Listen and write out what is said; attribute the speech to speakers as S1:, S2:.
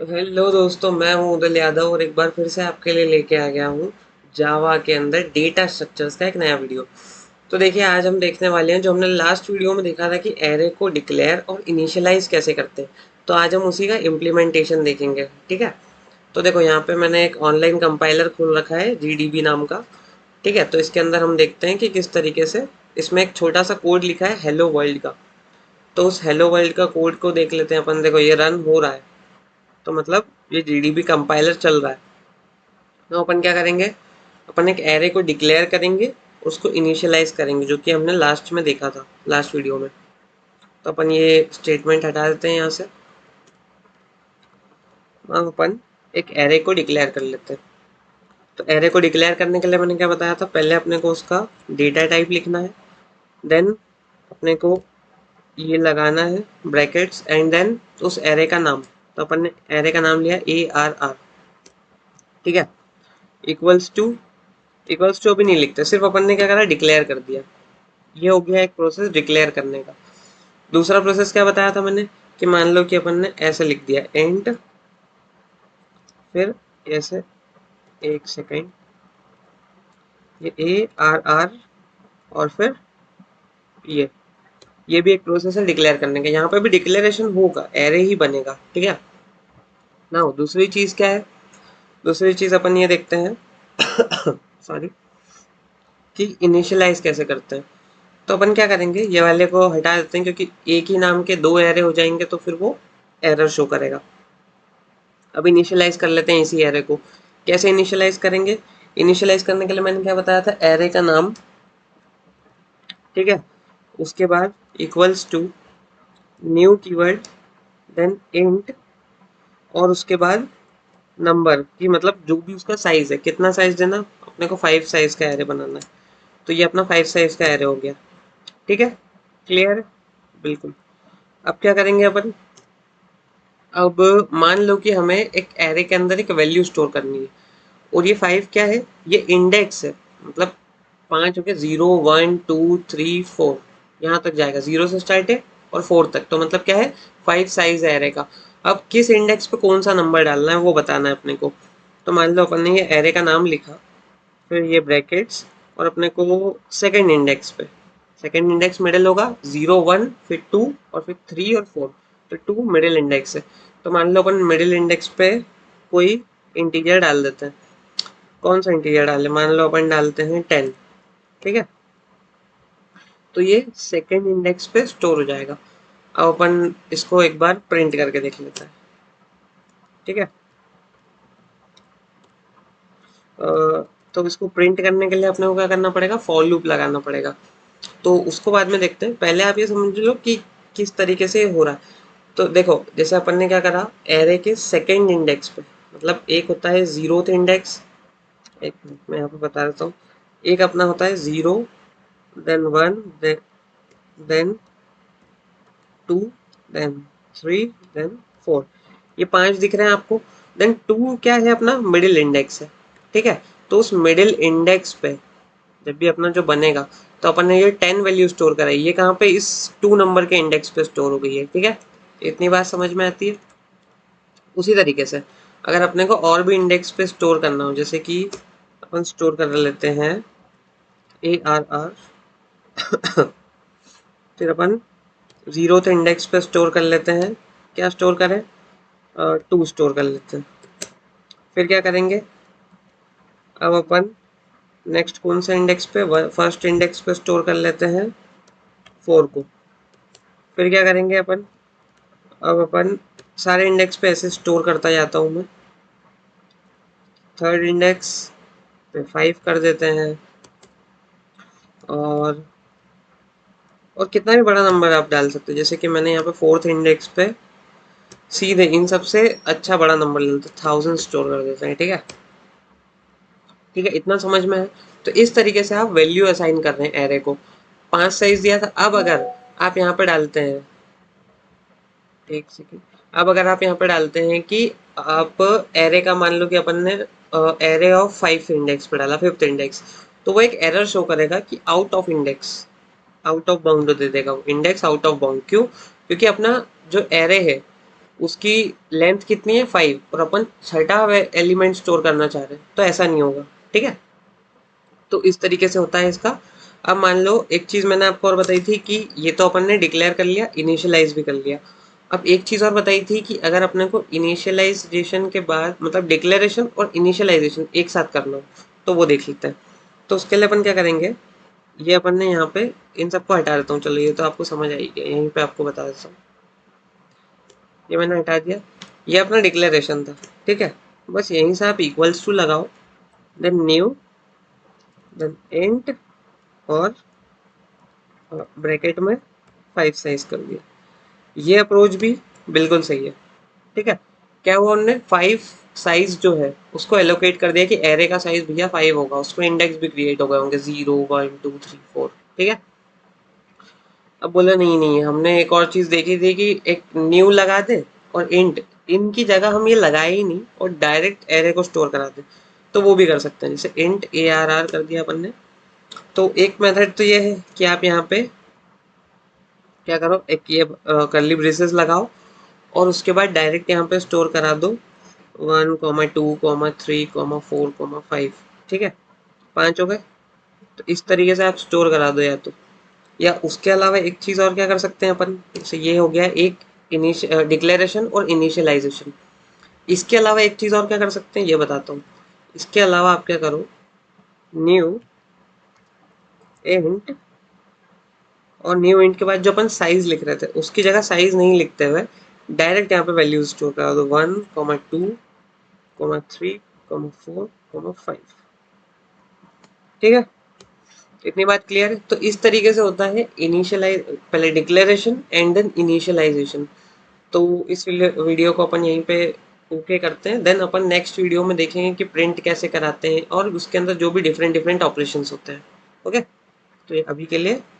S1: Hello दोस्तों, मैं हूं उदल यादव और एक बार फिर से आपके लिए लेके आ गया हूं जावा के अंदर डेटा स्ट्रक्चर्स का एक नया वीडियो। तो देखिए, आज हम देखने वाले हैं जो हमने लास्ट वीडियो में देखा था कि एरे को डिक्लेयर और इनिशियलाइज कैसे करते हैं। तो आज हम उसी का इम्प्लीमेंटेशन देखेंगे। ठीक है। तो देखो, यहाँ पे मैंने एक ऑनलाइन कंपाइलर खोल रखा है जीडीबी नाम का। ठीक है। तो इसके अंदर हम देखते हैं कि किस तरीके से इसमें एक छोटा सा कोड लिखा है हेलो वर्ल्ड का। तो उस हेलो वर्ल्ड का कोड को देख लेते हैं अपन। देखो, ये रन हो रहा है। तो मतलब ये जीडीबी कंपाइलर चल रहा है। तो अपन क्या करेंगे, अपन एक एरे को डिक्लेयर करेंगे, उसको इनिशियलाइज करेंगे, जो कि हमने लास्ट में देखा था, लास्ट वीडियो में। तो अपन ये स्टेटमेंट हटा देते हैं यहाँ से। अब अपन एक एरे को डिक्लेयर कर लेते हैं। तो एरे को डिक्लेयर करने के लिए मैंने क्या बताया था, पहले अपने को उसका डेटा टाइप लिखना है। देन अपने को ये लगाना है ब्रैकेट्स, एंड देन उस एरे का नाम। तो अपन ने एरे का नाम लिया ARR। ठीक है। इक्वल्स टू, इक्वल्स टू अभी नहीं लिखते, सिर्फ अपन ने क्या करा, डिक्लेयर कर दिया। ये हो गया एक प्रोसेस डिक्लेयर करने का। दूसरा प्रोसेस क्या बताया था मैंने, कि मान लो कि अपन ने ऐसे लिख दिया एंड, फिर ऐसे, एक सेकेंड, ये ARR और फिर ये भी एक प्रोसेस है डिक्लेयर करने का। यहाँ पे भी डिक्लेरेशन होगा, एरे ही बनेगा। ठीक है ना। दूसरी चीज क्या है, दूसरी चीज अपन ये देखते हैं सॉरी, कि इनिशियलाइज कैसे करते हैं। तो अपन क्या करेंगे, ये वाले को हटा देते हैं, क्योंकि एक ही नाम के दो एरे हो जाएंगे तो फिर वो एरर शो करेगा। अब इनिशियलाइज कर लेते हैं इसी एरे को। कैसे इनिशियलाइज करेंगे, इनिशियलाइज करने के लिए मैंने क्या बताया था, एरे का नाम। ठीक है। उसके बाद equals to new keyword, then int, और उसके बाद नंबर की, मतलब जो भी उसका साइज है, कितना साइज देना अपने को, 5 साइज का एरे बनाना है। तो ये अपना 5 साइज का एरे हो गया। ठीक है। क्लियर है। बिल्कुल। अब क्या करेंगे अपन, अब मान लो कि हमें एक एरे के अंदर एक वैल्यू स्टोर करनी है, और ये 5 क्या है, ये इंडेक्स है। मतलब 5 हो गया, 0 1 2 3 4, यहाँ तक जाएगा, 0 से स्टार्ट है और 4 तक। तो मतलब क्या है, 5 साइज है एरे का। अब किस इंडेक्स पे कौन सा नंबर डालना है वो बताना है अपने को। तो मान लो अपन ने ये एरे का नाम लिखा, फिर ये ब्रैकेट्स, और अपने को सेकंड इंडेक्स पे, सेकंड इंडेक्स मिडिल होगा, 0 1, फिर 2, और फिर 3 और 4। तो 2 मिडिल इंडेक्स है। तो मान लो अपन मिडिल इंडेक्स पे कोई इंटीजर डाल देते हैं। कौन सा इंटीजर डाले, मान लो अपन डालते हैं 10। ठीक है। तो ये सेकंड इंडेक्स पे स्टोर हो जाएगा। अब अपन इसको एक बार प्रिंट करके देख लेते हैं। ठीक है। तो इसको प्रिंट करने के लिए अपने को क्या करना पड़ेगा, फॉर लूप लगाना पड़ेगा। तो उसको बाद में देखते हैं, पहले आप ये समझ लो कि किस तरीके से हो रहा है। तो देखो, जैसे अपन ने क्या करा, एरे के सेकंड इंडेक्स पे, मतलब एक होता है जीरोथ इंडेक्स, एक मिनट मैं यहाँ पे बता देता हूँ। एक अपना होता है 0, देन 1, देन 2, देन 3, देन 4। ये 5 दिख रहे हैं आपको। देन 2 क्या है, अपना मिडिल इंडेक्स है। ठीक है। तो उस मिडिल इंडेक्स पे जब भी अपना जो बनेगा, तो अपन ने ये 10 वैल्यू स्टोर कराई, ये कहाँ पे, इस 2 नंबर के इंडेक्स पे स्टोर हो गई है। ठीक है। इतनी बात समझ में आती है। उसी तरीके से अगर अपने को और भी इंडेक्स पे स्टोर करना हो, जैसे कि अपन स्टोर कर लेते हैं ARR, फिर अपन 0th इंडेक्स पे स्टोर कर लेते हैं, क्या स्टोर करें, 2 स्टोर कर लेते हैं। फिर क्या करेंगे, अब अपन नेक्स्ट कौन सा इंडेक्स पे, फर्स्ट इंडेक्स पे स्टोर कर लेते हैं 4 को। फिर क्या करेंगे अपन, अब अपन सारे इंडेक्स पे ऐसे स्टोर करता जाता हूँ मैं। थर्ड इंडेक्स पे 5 कर देते हैं, और कितना भी बड़ा नंबर आप डाल सकते हो, जैसे कि मैंने यहाँ पे फोर्थ इंडेक्स पे सीधे इन सबसे अच्छा बड़ा नंबर ले लेते हैं, 1000 स्टोर कर देते हैं। ठीक है। ठीक है, इतना समझ में है। तो इस तरीके से आप वैल्यू असाइन कर रहे हैं एरे को। 5 साइज दिया था। अब अगर आप यहाँ पे डालते हैं, एक सेकेंड, अब अगर आप यहाँ पे डालते हैं कि आप एरे का, मान लो कि अपन ने एरे ऑफ 5 इंडेक्स पे डाला, 5th इंडेक्स, तो वो एक एरर शो करेगा कि out of index, out of bound दे देगा वो, इंडेक्स आउट ऑफ बाउंड। क्यों, क्योंकि अपना जो एरे है उसकी लेंथ कितनी है 5 और अपन छठा एलिमेंट स्टोर करना चाह रहे हैं, तो ऐसा नहीं होगा। ठीक है, तो इस तरीके से होता है इसका। अब मान लो एक चीज मैंने आपको और बताई थी कि ये तो अपन ने डिक्लेयर कर लिया, इनिशियलाइज भी कर लिया। अब एक चीज और बताई थी कि अगर अपने को इनिशियलाइजेशन के बाद मतलब डिक्लेरेशन और इनिशियलाइजेशन एक साथ करना हो तो वो देख लेते हैं। तो उसके लिए अपन क्या करेंगे, ये अपन ने यहाँ पे इन सबको हटा देता हूँ। चलो ये तो आपको समझ आई गया, यहीं पे आपको बता देता हूँ। ये मैंने हटा दिया, ये अपना डिक्लेरेशन था। ठीक है, बस यहीं से आप इक्वल्स टू लगाओ, देन न्यू, देन इंट, और ब्रैकेट में 5 साइज कर दिया। ये अप्रोच भी बिल्कुल सही है। ठीक है, क्या हुआ, हमने 5 साइज जो है उसको एलोकेट कर दिया कि एरे का साइज भैया 5 होगा, उसको इंडेक्स भी क्रिएट हो गए होंगे 0 1 2 3 4। ठीक है, अब बोला नहीं नहीं, हमने एक और चीज देखी थी कि एक न्यू लगा दे और इंट, इनकी जगह हम ये लगाए ही नहीं और डायरेक्ट एरे को स्टोर करा दे, तो वो भी कर सकते हैं। जैसे इंट ARR कर दिया अपन ने। तो एक मेथड तो ये है कि आप यहाँ पे क्या करो, एक ये कर्ली ब्रेसेस लगाओ और उसके बाद डायरेक्ट यहाँ पे स्टोर करा दो 1 2 3 4 5। ठीक है, 5 हो गए। तो इस तरीके से आप स्टोर करा दो, या तो या उसके अलावा एक चीज और क्या कर सकते हैं अपन, जैसे ये हो गया एक डिक्लेरेशन और इनिशियलाइजेशन। इसके अलावा एक चीज और क्या कर सकते हैं ये बताता हूँ। इसके अलावा आप क्या करो, न्यू इंट, और न्यू इंट के बाद जो अपन साइज लिख रहे थे उसकी जगह साइज नहीं लिखते हुए डायरेक्ट यहाँ पे वैल्यूज स्टोर करा दो 1 2 3 4 5। ठीक है, इतनी बात क्लियर है। तो इस तरीके से होता है इनिशियलाइज, पहले डिक्लेरेशन एंड देन इनिशियलाइजेशन। तो इस वीडियो को अपन यहीं पे ओके करते हैं, देन अपन नेक्स्ट वीडियो में देखेंगे कि प्रिंट कैसे कराते हैं और उसके अंदर जो भी डिफरेंट डिफरेंट ऑपरेशंस होते हैं। ओके, तो ये अभी के लिए